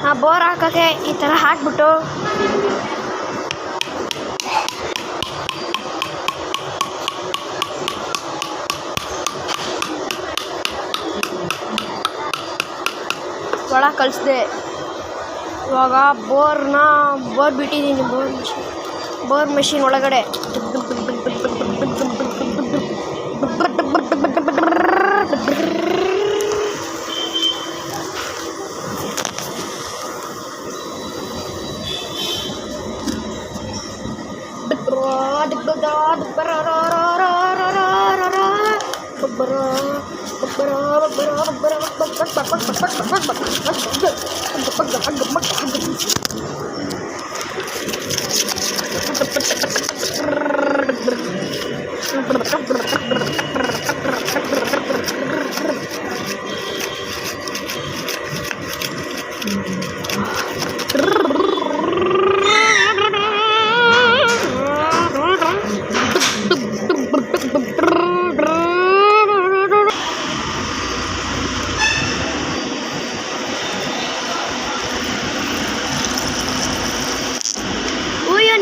ಆ ಬೋರ್ ಹಾಕೋಕ್ಕೆ ಈ ಥರ ಹಾಕ್ಬಿಟ್ಟು ಒಳಗೆ ಕಳಿಸ್ದೆ. ಇವಾಗ ಬೋರ್ ಬಿಟ್ಟಿದ್ದೀನಿ. ಬೋರ್ ಮೆಷಿನ್ ಒಳಗಡೆ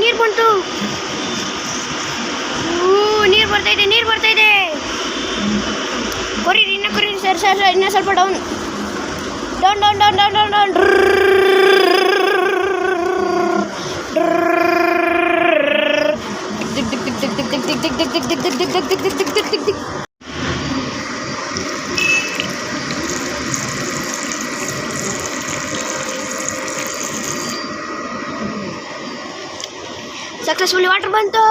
ನೀರು ಬಂತು. ನೀರು ಬರ್ತಾ ಇದೆ. ಕೊರಿ ಸರ್ ಇನ್ನೂ ಸ್ವಲ್ಪ ಡೌನ್. ಸಕ್ಸಸ್ಫುಲಿ ವಾಟರ್ ಬಂತು.